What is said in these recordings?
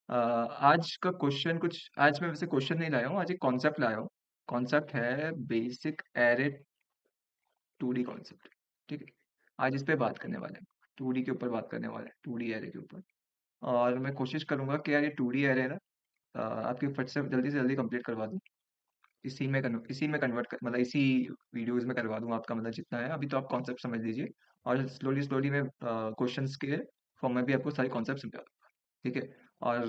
आज का क्वेश्चन कुछ आज मैं वैसे क्वेश्चन नहीं लाया हूँ, आज एक कॉन्सेप्ट लाया हूँ। कॉन्सेप्ट है बेसिक एरे 2D कॉन्सेप्ट। ठीक है, आज इस पे बात करने वाले हैं। 2D के ऊपर बात करने वाले हैं, 2D एरे के ऊपर। और मैं कोशिश करूंगा कि यार ये 2D एरे है ना, आपके फट से जल्दी कंप्लीट करवा दूँ। इसी में कन्वर्ट कर मतलब इसी वीडियोस में करवा दूँ आपका, मतलब जितना है अभी तो आप कॉन्सेप्ट समझ लीजिए। और स्लोली स्लोली मैं क्वेश्चंस के फॉर्म में भी आपको सारे कॉन्सेप्ट समझा दूंगा। ठीक है। और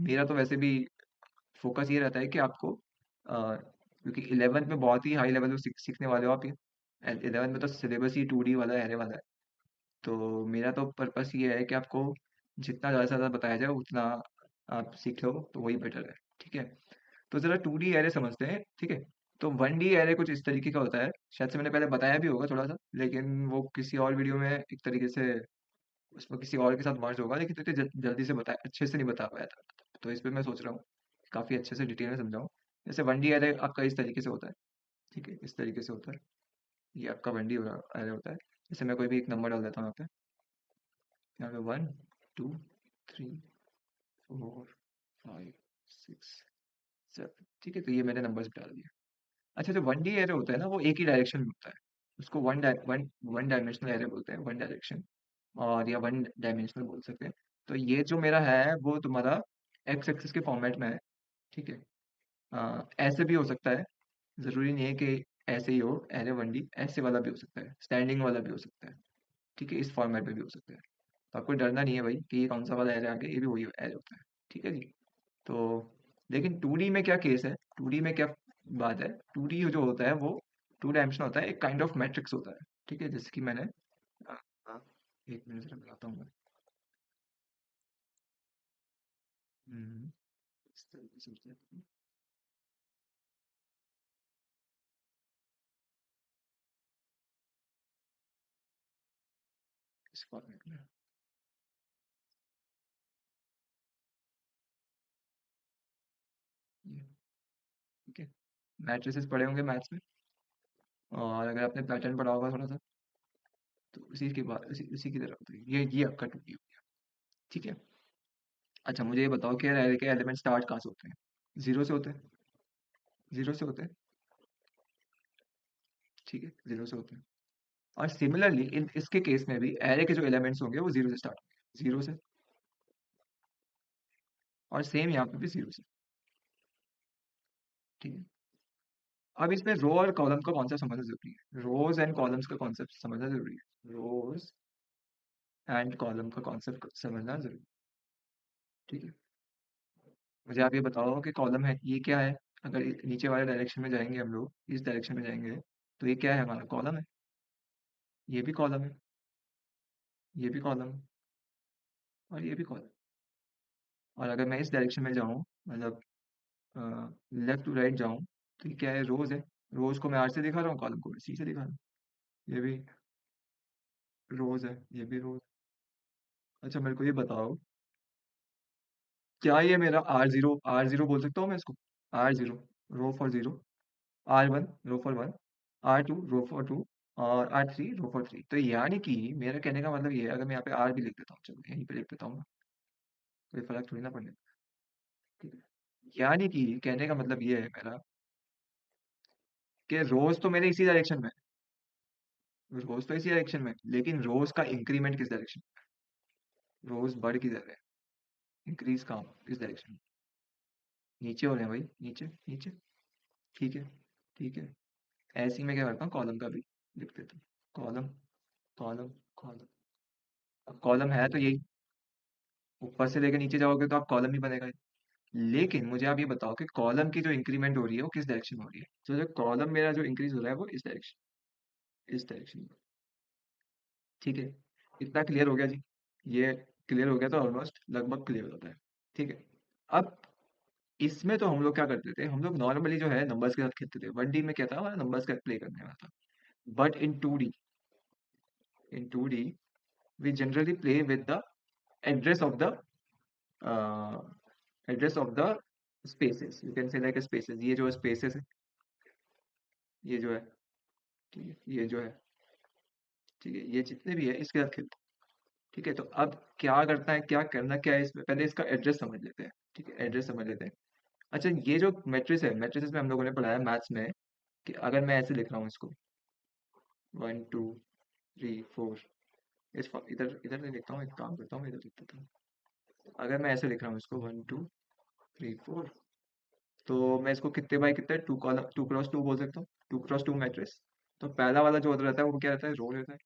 मेरा तो वैसे भी फोकस ये रहता है कि आपको क्योंकि 11th में बहुत ही हाई लेवल में सीखने वाले हो आप। ये 11th में तो सिलेबस ही 2D वाला रहने वाला है। तो मेरा तो पर्पस ये है कि आपको जितना ज़्यादा से ज़्यादा बताया जाए उतना आप सीख लो तो वही बेटर है। ठीक है। तो ज़रा 2D एरे समझते हैं। ठीक है। तो 1D एरे कुछ इस तरीके का होता है, शायद से मैंने पहले बताया भी होगा थोड़ा सा, लेकिन वो किसी और वीडियो में एक तरीके से उसमें किसी और के साथ मर्ज होगा, लेकिन तो इतने जल्दी से बताया अच्छे से नहीं बता पाया था। तो इस पे मैं सोच रहा हूँ काफ़ी अच्छे से डिटेल में समझाऊँ। जैसे 1D एरे आपका इस तरीके से होता है। ठीक है, इस तरीके से होता है। ये आपका 1D एरे होता है। जैसे मैं कोई भी एक नंबर डाल देता हूँ यहाँ पे 1 2 3 4 5 6 7। ठीक है, तो ये मैंने नंबर्स डाल दिए। अच्छा, जो 1D एरे होता है ना, वो एक ही डायरेक्शन में होता है। उसको वन डायमेंशनल एरे बोलते हैं, वन डायरेक्शन। और या वन डायमेंशनल बोल सकते हैं। तो ये जो मेरा है वो तुम्हारा एक्स एक्सिस के फॉर्मेट में है। ठीक है। ऐसे भी हो सकता है, जरूरी नहीं है कि ऐसे ही हो। एरे 1D ऐसे वाला भी हो सकता है, स्टैंडिंग वाला भी हो सकता है। ठीक है, इस फॉर्मेट में भी हो सकता है। तो आपको डरना नहीं है भाई कि ये कौन सा वाला एरे आ गया, ये भी वही एरे होता है। ठीक है जी। तो लेकिन 2D में क्या केस है, 2D में क्या बात है, 2D जो होता है वो टू डायमेंशन होता है, एक काइंड ऑफ मैट्रिक्स होता है। ठीक है, जैसे कि मैंने अ, अ, एक मिनट जरा बताता हूँ मैं। हम्म, इस तरीके से होता है, इस फॉर्मेट में। ये, ठीक है। मैट्रिसेस पढ़े होंगे मैथ्स में, और अगर आपने पैटर्न पढ़ा होगा थोड़ा सा, तो उसी के बाद उसी की तरह होता है। ये आपका 2D हो गया। ठीक है। अच्छा, मुझे ये बताओ कि एरे के एलिमेंट स्टार्ट कहाँ से होते हैं? जीरो से होते हैं। जीरो से होते हैं। ठीक है, जीरो से होते हैं। और सिमिलरली इन इसके केस में भी एरे के जो एलिमेंट्स होंगे वो जीरो से स्टार्ट होंगे, जीरो से। और सेम यहाँ पे भी जीरो से। ठीक है। अब इसमें रो और कॉलम का कॉन्सेप्ट समझना जरूरी है, रोज एंड कॉलम्स का कॉन्सेप्ट समझना जरूरी है, रोज एंड कॉलम का कॉन्सेप्ट समझना जरूरी है। ठीक है। मुझे आप ये बताओ कि कॉलम है ये क्या है? अगर नीचे वाले डायरेक्शन में जाएंगे हम लोग, इस डायरेक्शन में जाएंगे, तो ये क्या है? हमारा कॉलम है। ये भी कॉलम है, ये भी कॉलम है, और ये भी कॉलम। और अगर मैं इस डायरेक्शन में जाऊँ, मतलब लेफ्ट टू राइट जाऊँ, तो ये क्या है? रोज है। रोज को मैं आर से दिखा रहा हूँ, कॉलम को सी से दिखा रहा हूँ। ये भी रोज है, ये भी रोज। अच्छा, मेरे को ये बताओ, क्या ये मेरा आर जीरो बोल सकता हूँ मैं इसको? R zero, row for zero. R one, row for one. R two, row for two. और r three, row for three. तो यानी कि मेरा कहने का मतलब ये है, अगर मैं यहाँ पे आर भी लिख देता हूँ, चलो यहीं पे लिख देता हूँ, कोई फर्क थोड़ी ना पड़ने। ठीक है। यानी कि कहने का मतलब ये है मेरा कि रोज तो मेरे इसी डायरेक्शन में है, रोज तो इसी डायरेक्शन में है, लेकिन रोज का इंक्रीमेंट किस डायरेक्शन में? रोज बढ़ किधर है? इंक्रीज कहाँ? इस डायरेक्शन में। नीचे हो रहे हैं भाई, नीचे नीचे। ठीक है। ठीक है। ऐसे ही मैं क्या करता हूँ, कॉलम का भी लिख देता हूँ। Column, column, column. अब कॉलम है तो यही, ऊपर से लेकर नीचे जाओगे तो आप कॉलम ही बनेगा। लेकिन मुझे आप ये बताओ कि कॉलम की जो इंक्रीमेंट हो रही है वो किस डायरेक्शन में हो रही है? तो जो कॉलम मेरा जो इंक्रीज हो रहा है वो इस डायरेक्शन में। ठीक है। इतना क्लियर हो गया जी? ये क्लियर हो गया तो ऑलमोस्ट लगभग क्लियर होता है। ठीक है। अब इसमें तो हम लोग क्या करते थे, हम लोग नॉर्मली जो है नंबर्स के साथ खेलते थे। 1D में क्या था, हमारा नंबर्स का प्ले करने वाला था। But in 2D we generally play with the address of the uh, address of the spaces, you can say like spaces। ये जो spaces है, ये जो है, ठीक है, ये जो है, ठीक है, ये जितने भी है इसके साथ खेलते हैं। ठीक है, तो अब क्या करता है, क्या करना क्या है इसमें, पहले इसका एड्रेस समझ लेते हैं। ठीक है, एड्रेस समझ लेते हैं। अच्छा, ये जो मैट्रिक्स है, मैट्रिसेस में हम लोगों ने पढ़ाया मैथ्स में कि अगर मैं ऐसे लिख रहा हूँ इसको 1 2 3 4, इधर इधर नहीं लिखता हूँ, एक काम करता हूँ, इधर लिख देता हूँ। अगर मैं ऐसे लिख रहा हूँ इसको 1 2 3 4, तो मैं इसको कितने बाई कितने, 2 क्रॉस 2 बोल सकता हूँ, 2 क्रॉस 2 मैट्रिक्स। तो पहला वाला जो रहता है वो क्या रहता है, रो रहता है।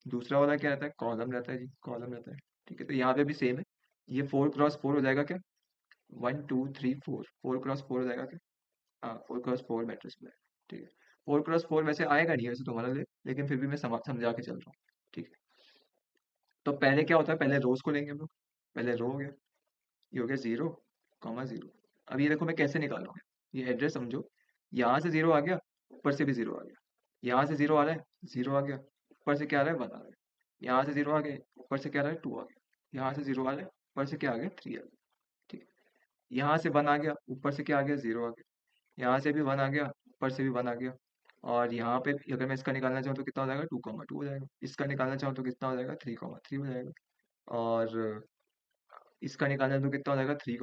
दूसरा वाला क्या रहता है, कॉलम रहता है जी, कॉलम रहता है। ठीक है, तो यहाँ पे भी सेम है। ये 4 क्रॉस 4 हो जाएगा क्या, 1 2 3 4, 4 क्रॉस 4 हो जाएगा क्या। हाँ, 4 क्रॉस 4 मैट्रिक्स में। ठीक है, 4 क्रॉस 4 वैसे आएगा नहीं वैसे तुम्हारे लिए, लेकिन फिर भी मैं समझा के चल रहा हूँ। ठीक है, तो पहले क्या होता है, पहले रोज को लेंगे हम लोग। पहले रो हो गया, ये हो गया 0 0। अब ये देखो मैं कैसे निकाल रहा हूँ, ये एड्रेस समझो। यहाँ से 0 आ गया, ऊपर से भी 0 आ गया। यहाँ से 0 आ रहा है, 0 आ गया, ऊपर से क्या आ रहा है, 1 आ रहा है। यहाँ से 0 आ गया, ऊपर से क्या आ रहा है, 2 आ गया। यहाँ से 0 आ रहा है, ऊपर से क्या आ गया, 3 आ गया। ठीक है, यहाँ से 1 आ गया, ऊपर से क्या आ गया, 0 आ गया। यहाँ से भी 1 आ गया, ऊपर से भी 1 आ गया। और यहाँ पे अगर मैं इसका निकालना चाहूँ तो कितना हो जाएगा, 2 2 हो जाएगा। इसका निकालना चाहूँ तो कितना हो जाएगा, 3 3 हो जाएगा। और इसका निकालना तो कितना हो जाएगा, 3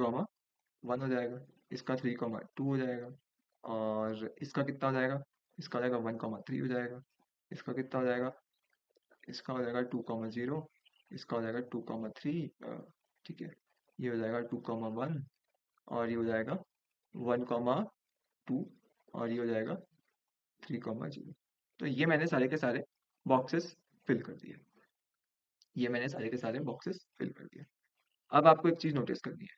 1 हो जाएगा। इसका 3 2 हो जाएगा। और इसका कितना हो जाएगा, इसका हो जाएगा 1 3 हो जाएगा। इसका कितना हो जाएगा, इसका हो जाएगा 2 0। इसका हो जाएगा 2 3। ठीक है, ये हो जाएगा 2 1। और ये हो जाएगा 1 2। और ये हो जाएगा 3 0। तो ये मैंने सारे के सारे बॉक्सेस फिल कर दिए। ये मैंने सारे के सारे बॉक्सेस फिल कर दिए। अब आपको एक चीज नोटिस करनी है,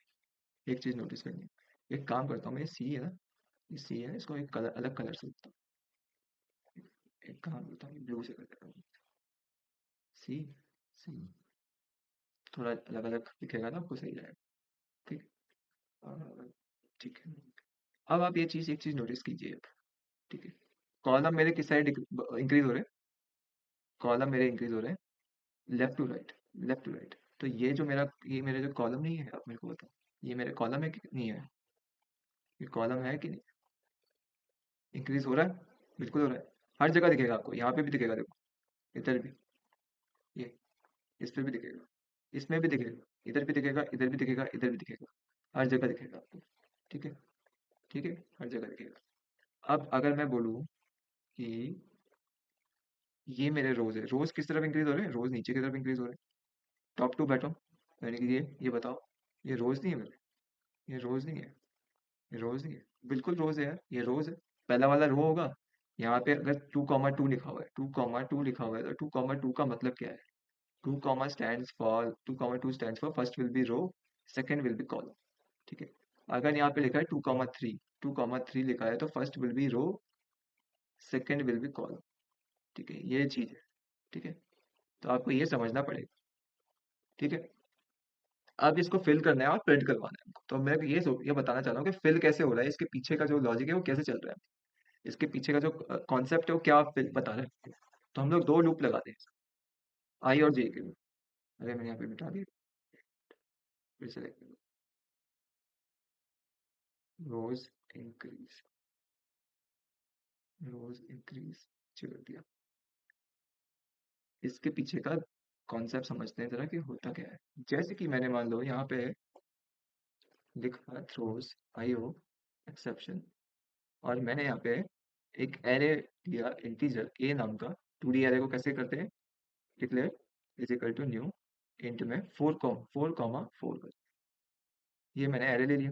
एक चीज नोटिस करनी है। एक काम करता हूँ मैं, ये सी है ना, ये सी है, इसको एक कलर, अलग कलर से लिखता हूँ। एक काम करता हूँ, ब्लू से कर देता हूँ। सी, सी, थोड़ा अलग अलग दिखेगा ना आपको, सही जाएगा। ठीक। ठीक है, अब आप ये चीज, एक चीज नोटिस कीजिए अब। ठीक है, कॉलम मेरे किस साइड इंक्रीज हो रहे हैं, कॉलम मेरे इंक्रीज हो रहे हैं left to right, left to right. तो ये जो मेरा, ये मेरे जो कॉलम नहीं है, आप मेरे को बताओ, ये मेरे कॉलम है कि नहीं है, ये कॉलम है कि नहीं, इंक्रीज हो रहा है, बिल्कुल हो रहा है। हर जगह दिखेगा आपको, यहाँ पे भी दिखेगा, देखो इधर भी, ये इस पे भी दिखेगा, इसमें भी दिखेगा, इधर भी दिखेगा, इधर भी दिखेगा, इधर भी दिखेगा। हर जगह दिखेगा आपको। ठीक है, ठीक है, हर जगह दिखेगा। अब अगर मैं बोलूँ कि ये मेरे रोज है, रोज किस तरफ इंक्रीज हो रहे हैं, रोज नीचे की तरफ इंक्रीज हो रहे हैं, टॉप टू बॉटम। यानी कि ये बताओ, ये रोज नहीं है मेरे, ये रोज नहीं है, ये रोज नहीं है, बिल्कुल रोज है यार, ये रोज है। पहला वाला रो होगा। यहाँ पे अगर 2 2 लिखा हुआ है, 2 2 लिखा हुआ है, तो 2 2 का मतलब क्या है, 2 stands for first will be row, second will be column. ठीक है, अगर यहाँ पे लिखा है 2 3, 2 3 लिखा है, तो first will be row, second will be column. ठीक है, ये चीज है। ठीक है, तो आपको ये समझना पड़ेगा। ठीक है, अब इसको फिल करना है और प्रिंट करवाना है हमको। तो मैं ये बताना चाह रहा हूँ कि फिल कैसे हो रहा है, इसके पीछे का जो लॉजिक है वो कैसे चल रहा है, इसके पीछे का जो कॉन्सेप्ट है वो क्या बता रहा है। तो हम लोग दो लूप लगाते हैं, आई और जे के लूप। अरे मैंने यहाँ पे मिटा दिया, फिर से देखते हैं। रोज इंक्रीज, रोज इंक्रीज, छोड़ दिया। इसके पीछे का कॉन्सेप्ट समझते हैं जरा कि होता क्या है। जैसे कि मैंने मान लो यहाँ पे लिखा थ्रोज आईओ एक्सेप्शन, और मैंने यहाँ पे एक एरे दिया इंटीजर ए नाम का। 2D एरे को कैसे करते हैं, declare is equal to new int में 4 4 ये मैंने एरे ले लिया।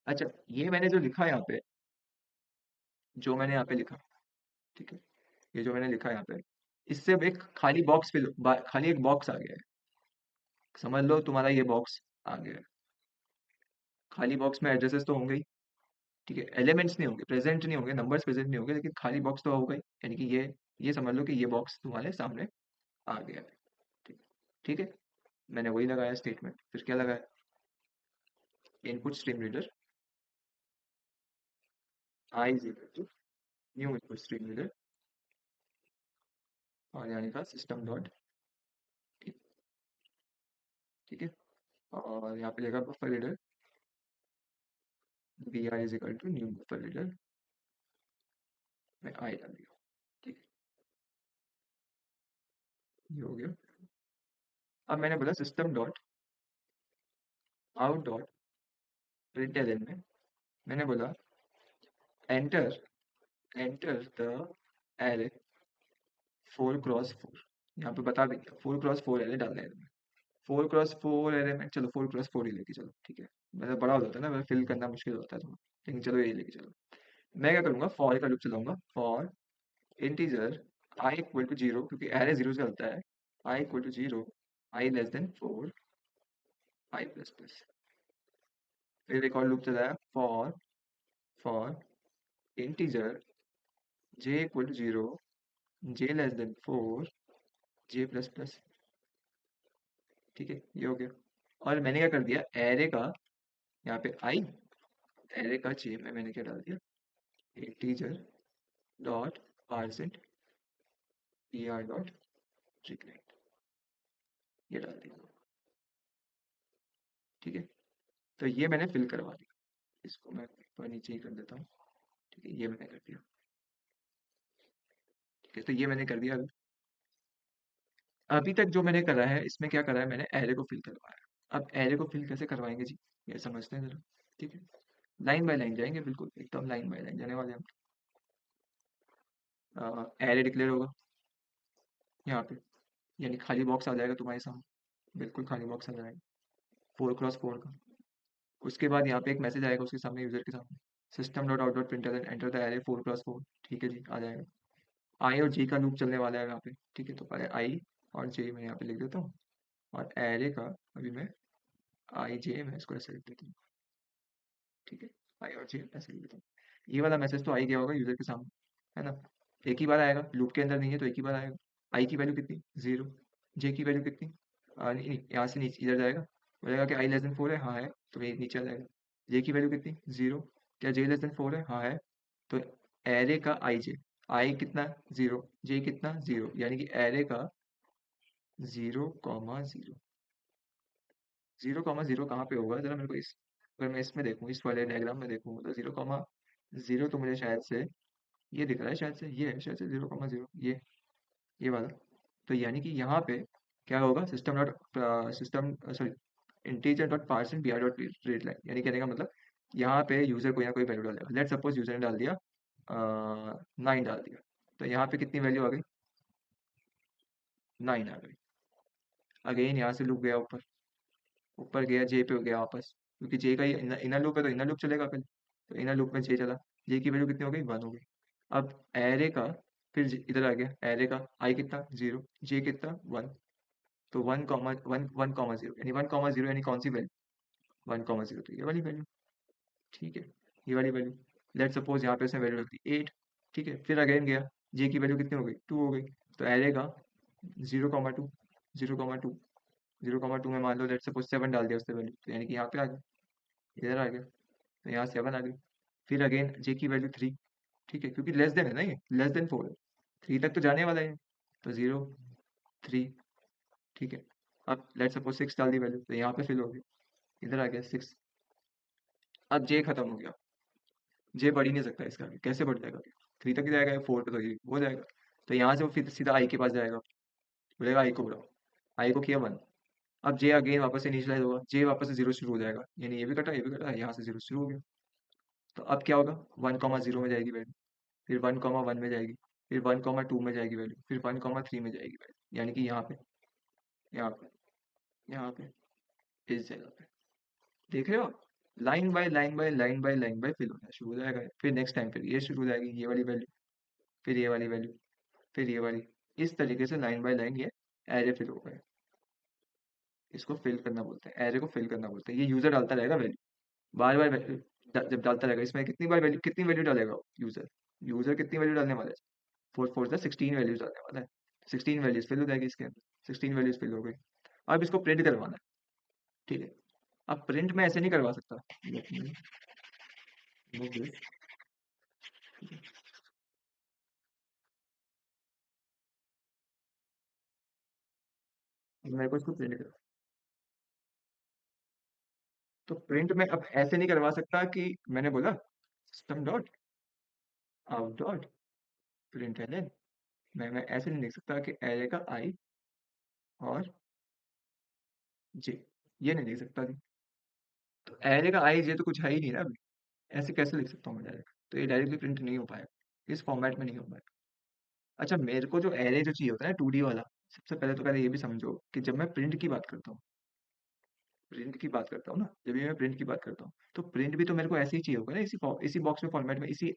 अच्छा, ये मैंने जो लिखा यहाँ पे, जो मैंने यहाँ पे लिखा, ठीक है, ये जो मैंने लिखा यहाँ पे, इससे अब एक खाली बॉक्स फिल, खाली एक बॉक्स आ गया है। समझ लो तुम्हारा ये बॉक्स आ गया है। खाली बॉक्स में एड्रेसेस तो होंगे ही, ठीक है, एलिमेंट्स नहीं होंगे, प्रेजेंट नहीं होंगे, नंबर्स प्रेजेंट नहीं होंगे, लेकिन खाली बॉक्स तो होगा ही। यानी कि ये समझ लो कि ये बॉक्स तुम्हारे सामने आ गया है। ठीक, ठीक है, मैंने वही लगाया स्टेटमेंट, फिर क्या लगाया, input stream reader I is equal to new input stream reader, और यानी का सिस्टम डॉट, ठीक है, और यहाँ पे लेगा buffer reader, B I is equal to new buffer reader में आई डाल दिया। ठीक है, ये हो गया। अब मैंने बोला system dot out dot println में मैंने बोला enter enter the array 4x4। यहाँ पे बता भी दिया 4x4 एरे डालना है। 4x4 एरे में चलो 4x4 ही लेके चलो, ठीक है। मतलब बड़ा हो जाता है ना, फिल करना मुश्किल होता है थोड़ा, लेकिन चलो यही लेके चलो। मैं क्या करूंगा, फॉर का लूप चलाऊंगा। For integer i equal to zero, क्योंकि एरे जीरो से चलता है। I equal to zero, i less than 4, i plus plus. फिर एक और लूप चलाया, for for integer j equal to zero, j less than 4, j plus plus. ठीक है, ये हो गया। और मैंने क्या कर दिया, एरे का यहाँ पे आई, एरे का जे में मैंने क्या डाल दिया, integer dot per cent P R dot recollect, ये डाल दिया। ठीक है, तो ये मैंने फिल करवा दिया। इसको मैं ऊपर नीचे ही कर देता हूँ। ठीक है, ये मैंने कर दिया। ठीक है, तो ये मैंने कर दिया। अभी अभी तक जो मैंने करा है, इसमें क्या करा है, मैंने एरे को फिल करवाया। अब एरे को फिल कैसे करवाएंगे जी, ये समझते हैं जरा। ठीक है, लाइन बाय लाइन जाएंगे, बिल्कुल एकदम लाइन बाय लाइन जाने वाले हम। एरे डिक्लेयर होगा यहाँ पे, यानी खाली बॉक्स आ जाएगा तुम्हारे सामने, बिल्कुल खाली बॉक्स आ जाएगा 4x4 का। उसके बाद यहाँ पे एक मैसेज आएगा उसके सामने, यूजर के सामने, system dot out dot println enter the array 4x4। ठीक है जी, आ जाएगा। आई और जे का लूप चलने वाला है यहाँ पे। ठीक है, तो पहले आई और जे मैं यहाँ पे लिख देता हूँ, और एरे का अभी मैं आई जे मैं इसको ऐसे लिख देता हूँ। ठीक है, आई और जे ऐसे लिख देता हूँ। ये वाला मैसेज तो आई गया होगा यूजर के सामने, है ना। एक ही बार आएगा, लूप के अंदर नहीं है तो एक ही बार आएगा। आई की वैल्यू कितनी, जीरो। जे की वैल्यू कितनी, नहीं नहीं, यहाँ से नीचे इधर जाएगा, बोलेगा कि आई लेस देन 4 है, हाँ है, तो ये नीचे आ जाएगा। जे की वैल्यू कितनी, जीरो। क्या जे लेस देन 4 है, हाँ है, तो एरे का आई जे, आई कितना, जीरो, जे कितना, जीरो, यानी कि एरे का 0,0। 0,0 कहाँ पे होगा जरा मेरे को इस, अगर मैं इसमें देखूँ, इस वाले डायग्राम में देखूँ, तो 0,0 तो मुझे शायद से ये दिख रहा है, शायद से ये है, शायद से 0,0 ये वाला। तो यानी कि यहाँ पे क्या होगा, system dot system sorry integer dot parseInt B R dot read line, यानी कहने का मतलब यहाँ पे यूजर कोई ना कोई वैल्यू डालेगा। लेट सपोज यूजर ने डाल दिया 9 डाल दिया, तो यहाँ पे कितनी वैल्यू आ गई, 9 आ गई। अगेन यहाँ से लूप गया ऊपर, ऊपर गया जे पे हो गया वापस, क्योंकि जे का ही इनर लूप है तो इनर लूप चलेगा पहले, तो इनर लूप में जे चला, जे की वैल्यू कितनी हो गई, 1 हो गई। अब एरे का फिर इधर आ गया, एरे का आई कितना, जीरो, जे कितना, 1, तो 1,1,1,0, यानी 1,0 यानी कौन सी वैल्यू, 1,0, तो ये वाली वैल्यू। ठीक है, ये वाली वैल्यू। लेट सपोज यहाँ पे उसने वैल्यू रख दी 8। ठीक है, फिर अगेन गया, जे की वैल्यू कितनी हो गई, 2 हो गई, तो एरे का 0,2, 0,2, 0,2 में मान लो लेट सपोज 7 डाल दिया उसने वैल्यू, तो यानी कि यहाँ पे आ गया, इधर आ गया, तो यहाँ 7 आ गई। फिर अगेन जे की वैल्यू 3। ठीक है, क्योंकि लेस देन है ना, ये लेस देन 4 है, 3 तक तो जाने वाला है, तो 0, 3। ठीक है, अब लेट सपोज 6 डाल दी वैल्यू, तो यहाँ पे फिल हो गई, इधर आ गया 6। अब जे खत्म हो गया, जे बढ़ ही नहीं सकता इसका आगे, कैसे बढ़ जाएगा, 3 तक ही जाएगा, 4 पे तो ये हो जाएगा। तो यहाँ से वो फिर सीधा आई के पास जाएगा, बोलेगा आई को बढ़ाओ, आई को किया 1। अब जे अगेन वापस से इनिशियलाइज होगा, जे वापस से 0 शुरू हो जाएगा, यानी ये भी कटा, ये भी कटा, यहाँ से 0 शुरू हो गया। तो अब क्या होगा, 1,0 में जाएगी वैल्यू, फिर 1,1 में जाएगी, फिर 1,2 में जाएगी वैल्यू, फिर 1,3 में जाएगी वैल्यू, यानी कि यहाँ पे, यहाँ पे, यहाँ पे, इस जगह पे। देख रहे हो आप, line by line by line by line by fill होना शुरू हो जाएगा। फिर नेक्स्ट टाइम फिर ये शुरू हो जाएगी, ये वाली वैल्यू, फिर ये वाली वैल्यू, फिर ये वाली। इस तरीके से लाइन बाय लाइन ये एरे फिल होगा। इसको फिल करना बोलते हैं, एरे को फिल करना बोलते हैं। ये यूजर डालता रहेगा वैल्यू, बार बार जब डालता रहेगा, इसमें कितनी बार वैल्यू, कितनी वैल्यू डालेगा यूजर, यूजर कितनी वैल्यू डालने वाला है, 4 4 16 वैल्यूज डालने वाला है। 16 वैल्यूज फिल हो जाएगी इसके अंदर, 16 वैल्यूज फिल हो गई। अब इसको प्रिंट करवाना है। ठीक है, अब प्रिंट में ऐसे नहीं करवा सकता। Let me move this. मेरे को इसको प्रिंट करो, तो प्रिंट में अब ऐसे नहीं करवा सकता कि मैंने बोला system dot out dot print L, मैं ऐसे नहीं लिख सकता कि एरे का आई और जे, ये नहीं लिख सकता जी। तो एरे का आई जे तो कुछ है ही नहीं ना अभी, ऐसे कैसे लिख सकता हूँ मैं डायरेक्ट? तो ये डायरेक्टली प्रिंट नहीं हो पाएगा, इस फॉर्मेट में नहीं हो पाएगा। अच्छा, मेरे को जो एरे जो चाहिए होता है ना 2D वाला, सबसे पहले तो पहले ये भी समझो कि जब मैं प्रिंट की बात करता हूँ, प्रिंट की बात करता हूँ ना, जब भी मैं प्रिंट की बात करता हूँ, तो प्रिंट भी तो मेरे को ऐसे ही चाहिए होगा ना, इसी बॉक्स में फॉर्मेट में, इसी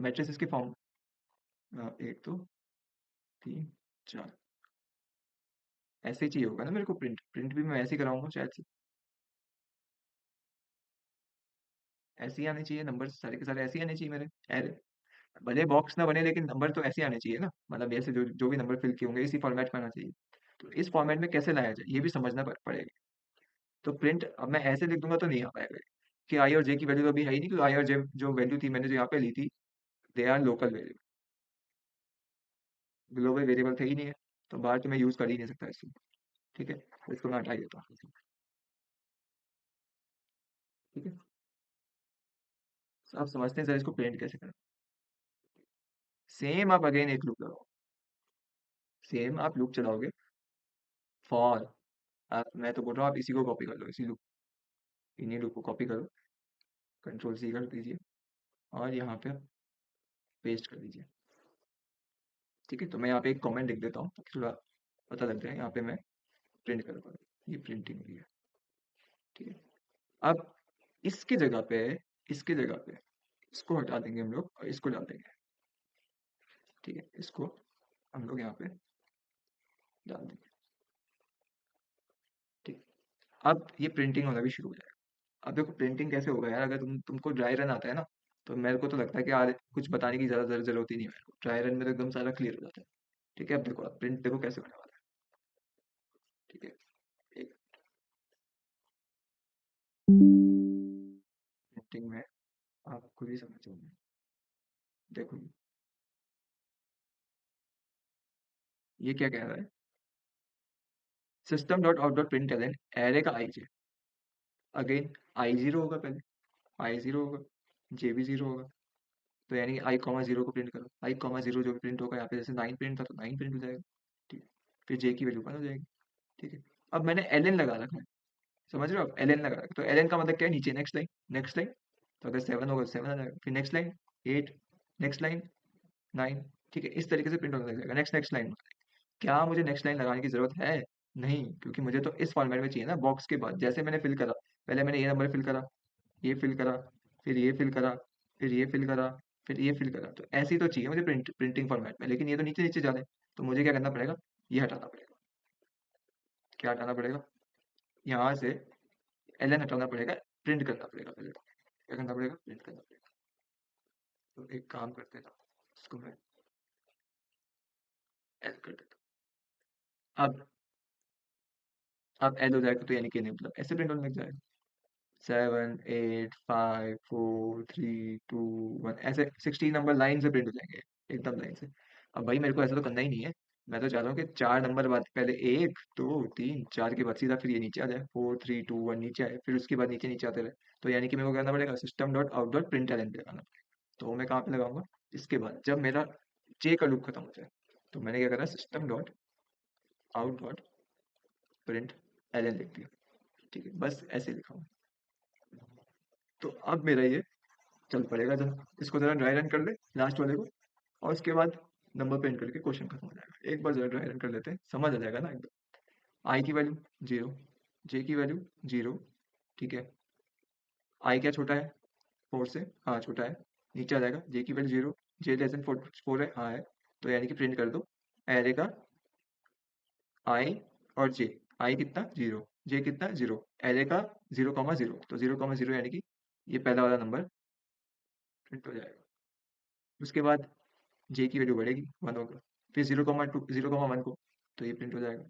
मैट्रिसेस के फॉर्म, 1 2 3 4, ऐसे ही चाहिए होगा ना मेरे को प्रिंट, प्रिंट भी मैं ऐसे ही कराऊंगा शायद से, ऐसे ही आने चाहिए नंबर सारे के सारे, ऐसे ही आने चाहिए मेरे एरे, भले बॉक्स ना बने लेकिन नंबर तो ऐसे ही आने चाहिए ना, मतलब ऐसे जो जो भी नंबर फिल किए होंगे इसी फॉर्मेट में आना चाहिए। तो इस फॉर्मेट में कैसे लाया जाए ये भी समझना पड़ेगा। तो प्रिंट अब मैं ऐसे लिख दूंगा तो नहीं आ पाएगा, कि आई और जे की वैल्यू तो अभी है ही नहीं, क्योंकि आई और जे जो वैल्यू थी मैंने जो यहाँ पे ली थी, they are local variable, global variable थे ही नहीं है, तो बाहर तो मैं यूज कर ही नहीं सकता इसको। ठीक है, तो इसको मैं हटा ही देता हूँ। ठीक है, आप समझते हैं सर इसको प्रिंट कैसे करें? सेम आप अगेन एक लूप लगाओ, सेम आप लूप चलाओगे फॉर, आप, मैं तो बोल रहा हूँ आप इसी को कॉपी कर लो, इसी लूप, इन्हीं लूप को कॉपी करो, कंट्रोल सी कर दीजिए और यहाँ पे पेस्ट कर दीजिए। ठीक है, तो मैं यहाँ पे एक कमेंट लिख देता हूँ ताकि थोड़ा पता लग जाए, यहाँ पे मैं प्रिंट कर पा, ये प्रिंटिंग हुई है। ठीक है, अब इसके जगह पे, इसके जगह पे इसको हटा देंगे हम लोग और इसको डाल देंगे। ठीक है, इसको हम लोग यहाँ पे डाल देंगे। ठीक, अब ये प्रिंटिंग होना भी शुरू हो जाएगा। अब देखो प्रिंटिंग कैसे होगा यार, अगर तुमको ड्राई रन आता है ना, तो मेरे को तो लगता है कि यार कुछ बताने की ज्यादा जरूरत ही नहीं है मेरे को, ड्राई रन में तो एकदम सारा क्लियर हो जाता है। ठीक है, अब देखो, अब प्रिंट देखो कैसे होने वाला है। ठीक है, एक प्रिंटिंग में आप खुद ही समझ जाओगे। देखो ये क्या कह रहा है, system dot out dot print array का आई जे, अगेन आई जीरो होगा पहले, आई जीरो होगा, जे भी जीरो होगा, तो यानी आई कॉमा जीरो को प्रिंट करो, आई कॉमा जीरो जो भी प्रिंट होगा यहाँ पे, जैसे 9 प्रिंट था तो 9 प्रिंट हो जाएगा। ठीक है, फिर जे की वैल्यू 1 हो जाएगी। ठीक है, अब मैंने एल एन लगा रखा है, समझ रहे हो, अब एल एन लगा रखा है, तो एल एन का मतलब क्या है, नीचे नेक्स्ट लाइन, नेक्स्ट लाइन, तो अगर 7 होगा तो 7 आ जाएगा, फिर नेक्स्ट लाइन 8, नेक्स्ट लाइन 9। ठीक है, इस तरीके से प्रिंट होने लग जाएगा, नेक्स्ट नेक्स्ट लाइन। क्या मुझे नेक्स्ट लाइन लगाने की जरूरत है? नहीं, क्योंकि मुझे तो इस फॉर्मेट में चाहिए ना, बॉक्स के बाद जैसे मैंने फिल करा, पहले मैंने ये नंबर फिल करा, ये फिल करा, फिर ये फिल करा, फिर ये फिल करा, फिर ये फिल करा, तो ऐसे ही तो चाहिए मुझे प्रिंटिंग फॉर्मेट में, लेकिन ये तो नीचे नीचे जा रहे हैं, तो मुझे क्या करना पड़ेगा, ये हटाना पड़ेगा। क्या हटाना पड़ेगा, यहाँ से एल एन हटाना पड़ेगा, प्रिंट करना पड़ेगा पहले, तो क्या करना पड़ेगा, प्रिंट करना पड़ेगा। तो एक काम करते हैं, इसको मैं एल कर देता हूँ। अब एल हो जाएगा, तो यानी कि नहीं, मतलब ऐसे प्रिंट होने लग जाएगा, 7 8 5 4 3 2 1, ऐसे 16 नंबर लाइन से प्रिंट हो जाएंगे, एकदम लाइन से। अब भाई मेरे को ऐसा तो करना ही नहीं है, मैं तो चाहता हूँ कि 4 नंबर बाद पहले 1 2 3 4 के बाद सीधा फिर ये नीचे आ जाए, 4 3 2 1 नीचे आए, फिर उसके बाद नीचे नीचे आते रहे। तो यानी कि मेरे को करना पड़ेगा system dot out dot print L पे लगाना पड़ेगा। तो मैं कहाँ पे लगाऊंगा, इसके बाद जब मेरा जे का लूप खत्म हो जाए, तो मैंने क्या करा, system dot out dot print L लिख दिया। ठीक है, बस ऐसे लिखा हूँ। तो अब मेरा ये चल पड़ेगा, जरा इसको जरा ड्राई रन कर ले लास्ट वाले को, और उसके बाद नंबर प्रिंट करके क्वेश्चन खत्म हो जाएगा। एक बार जरा ड्राई रन कर लेते हैं, समझ आ जाएगा ना एकदम। आई की वैल्यू 0, जे की वैल्यू 0। ठीक है, आई क्या छोटा है 4 से, हाँ छोटा है, नीचे आ जाएगा, जे की वैल्यू 0, जे लेस देन 4 है, हाँ है, तो यानी कि प्रिंट कर दो एरे का आई और जे, आई कितना 0, जे कितना 0, एरे का 0 0 तो 0 0 यानी कि ये पहला वाला नंबर प्रिंट हो जाएगा। उसके बाद जे की वैल्यू बढ़ेगी, 1 होगा, फिर 0 2 0 1 को, तो ये प्रिंट हो जाएगा।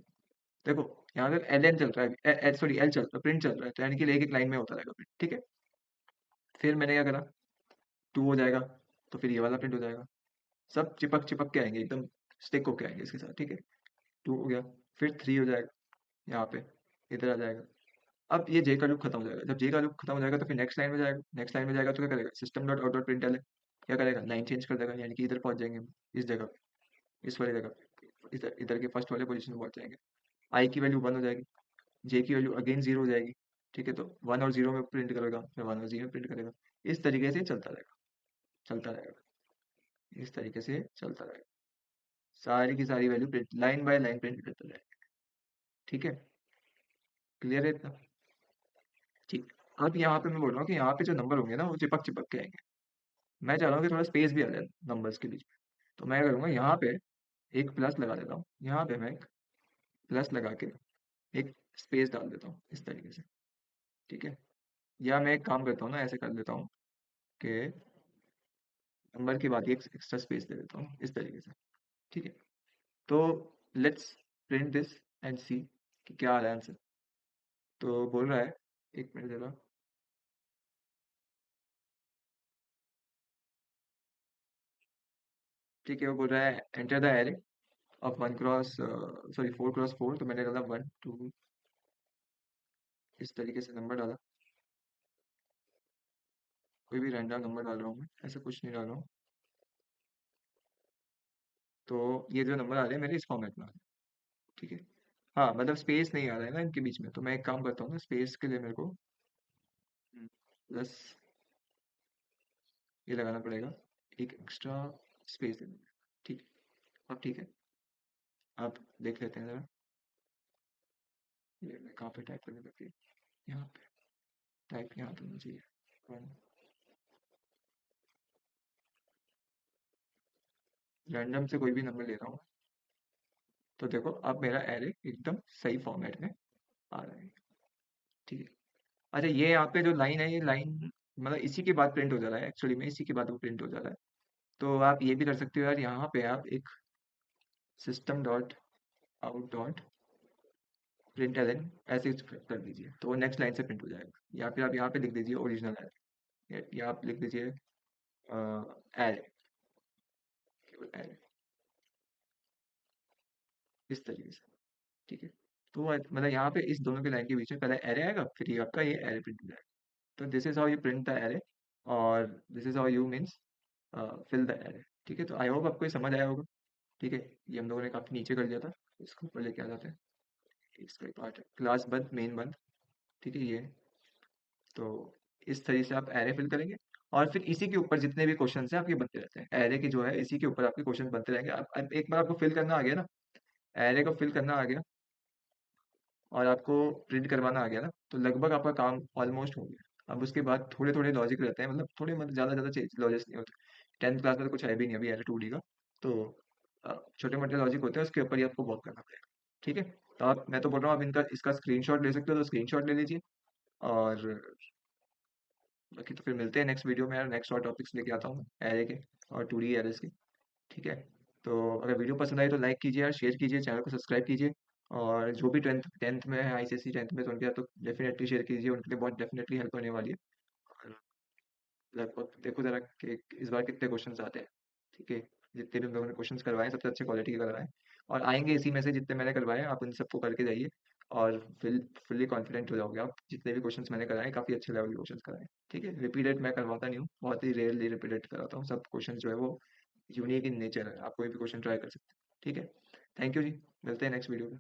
देखो यहाँ पे एल एन चल रहा है, सॉरी एल चल रहा है, प्रिंट चल रहा है, तो यानी कि एक एक लाइन में होता रहेगा प्रिंट। ठीक है, फिर मैंने क्या करा, 2 हो जाएगा, तो फिर ये वाला प्रिंट हो जाएगा, सब चिपक चिपक के आएंगे एकदम, स्टिक होके आएंगे इसके साथ। ठीक है, 2 हो गया, फिर 3 हो जाएगा, यहाँ पे इधर आ जाएगा। अब ये जे का लूप खत्म हो जाएगा, जब जे का लूप खत्म हो जाएगा तो फिर नेक्स्ट लाइन में जाएगा, नेक्स्ट लाइन में जाएगा तो क्या करेगा, system dot out dot print L क्या करेगा, लाइन चेंज कर देगा, यानी कि इधर पहुंच जाएंगे हम, इस जगह पे, इस वाली जगह पे, इधर इधर के फर्स्ट वाले पोजीशन में पहुंच जाएंगे। आई की वैल्यू 1 हो जाएगी, जे की वैल्यू अगेन जीरो हो जाएगी। ठीक है, तो वन और जीरो में प्रिंट करेगा, फिर वन और जीरो में प्रिंट करेगा। इस तरीके से चलता रहेगा, चलता रहेगा, इस तरीके से चलता रहेगा। सारी की सारी value print, line by line print करता रहेगा। ठीक है, क्लियर है इतना? ठीक। अब यहाँ पे मैं बोल रहा हूँ कि यहाँ पे जो नंबर होंगे ना वो चिपक चिपक के आएंगे। मैं चाह रहा हूँ कि थोड़ा स्पेस भी आ जाए नंबर्स के बीच में। तो मैं करूँगा यहाँ पे एक प्लस लगा देता हूँ, यहाँ पे मैं एक प्लस लगा के एक स्पेस डाल देता हूँ इस तरीके से। ठीक है, या मैं एक काम करता हूँ ना, ऐसे कर लेता हूँ कि नंबर के बाद ही एक एक्स्ट्रा स्पेस दे देता हूँ इस तरीके से। ठीक है, तो लेट्स प्रिंट दिस एंड सी कि क्या आ रहा है आंसर। तो बोल रहा है, एक मिनट जरा। ठीक है, वो बोल रहा है enter the array of one cross sorry four cross four. तो मैंने डाला वन टू, इस तरीके से नंबर डाला। कोई भी रैंडम नंबर डाल रहा हूँ मैं, ऐसा कुछ नहीं डाल रहा हूँ। तो ये जो नंबर आ रहे हैं मेरे इस फॉर्मेट में आ रहे हैं। ठीक है, हाँ मतलब स्पेस नहीं आ रहा है ना इनके बीच में, तो मैं एक काम करता हूँ ना, स्पेस के लिए मेरे को प्लस ये लगाना पड़ेगा, एक एक्स्ट्रा स्पेस देना है। ठीक है, अब ठीक है, आप देख लेते हैं जरा। ये मैं कहाँ पे टाइप करने लगी, यहाँ पे टाइप यहाँ पे होना चाहिए। वन, रैंडम से कोई भी नंबर ले रहा हूँ। तो देखो अब मेरा एरे एकदम सही फॉर्मेट में आ रहा है। ठीक है, अच्छा ये यहाँ पे जो लाइन है, ये लाइन मतलब इसी के बाद प्रिंट हो जा रहा है, एक्चुअली में इसी के बाद वो प्रिंट हो जा रहा है। तो आप ये भी कर सकते हो यार, यहाँ पे आप एक system dot out dot println ऐसे कर दीजिए, तो वो नेक्स्ट लाइन से प्रिंट हो जाएगा। या फिर आप यहाँ पे लिख दीजिए ओरिजिनल एरे, या आप लिख दीजिए एरे, केवल एरे, इस तरीके से। ठीक है, तो मतलब यहाँ पे इस दोनों के लाइन के बीच में पहले एरे आएगा, फिर ये आपका ये एरे प्रिंट हो जाएगा। तो this is how you print the array, और this is how you means fill the array. ठीक है, तो आई होप आपको ये समझ आया होगा। ठीक है, ये हम लोगों ने काफी नीचे कर दिया था, इसको ऊपर लेके आ जाते हैं। इसका एक पार्ट है क्लास बंद, मेन बंद। ठीक है, ये तो इस तरीके से आप एरे फिल करेंगे, और फिर इसी के ऊपर जितने भी क्वेश्चन हैं आपके बनते रहते हैं। एरे की जो है इसी के ऊपर आपके क्वेश्चन बनते रहेंगे। अब एक बार आपको फिल करना आ गया ना, एरे को फिल करना आ गया और आपको प्रिंट करवाना आ गया ना, तो लगभग आपका काम ऑलमोस्ट हो गया। अब उसके बाद थोड़े थोड़े लॉजिक रहते हैं, मतलब थोड़े मतलब ज़्यादा ज़्यादा लॉजिक्स नहीं होते। 10th क्लास में तो कुछ है भी नहीं अभी एरे 2D का। तो छोटे मोटे लॉजिक होते हैं, उसके ऊपर ही आपको वर्क करना पड़ेगा। ठीक है, तो आप, मैं तो बोल रहा हूँ आप इनका इसका स्क्रीनशॉट ले सकते हो, तो स्क्रीनशॉट ले लीजिए। और बाकी तो फिर मिलते हैं नेक्स्ट वीडियो में यार, नेक्स्ट और टॉपिक्स लेके आता हूँ एरे के और 2D एरेस के। ठीक है, तो अगर वीडियो पसंद आई तो लाइक कीजिए यार, शेयर कीजिए, चैनल को सब्सक्राइब कीजिए। और जो भी टेंथ टेंथ में है, ICSE टेंथ में, तो उनके साथ तो डेफिनेटली शेयर कीजिए, उनके लिए बहुत डेफिनेटली हेल्प होने वाली है। और लगभग देखो जरा कि इस बार कितने क्वेश्चन आते हैं। ठीक है, जितने भी हम लोगों ने क्वेश्चन करवाए सबसे अच्छे क्वालिटी के करवाए, और आएंगे इसी में से जितने मैंने करवाए आप उन सबको करके जाइए। और फुल्ली कॉन्फिडेंट हो जाओगे आप, जितने भी क्वेश्चंस मैंने कराए काफ़ी अच्छे लेवल के क्वेश्चंस कराए। ठीक है, रिपीटेड मैं करवाता नहीं हूँ, बहुत ही रेयरली रिपीटेड कराता हूँ। सब क्वेश्चन जो है वो यूनिक इन नेचर है, आप कोई भी क्वेश्चन ट्राई कर सकते हैं। ठीक है, थैंक यू जी, मिलते हैं नेक्स्ट वीडियो में।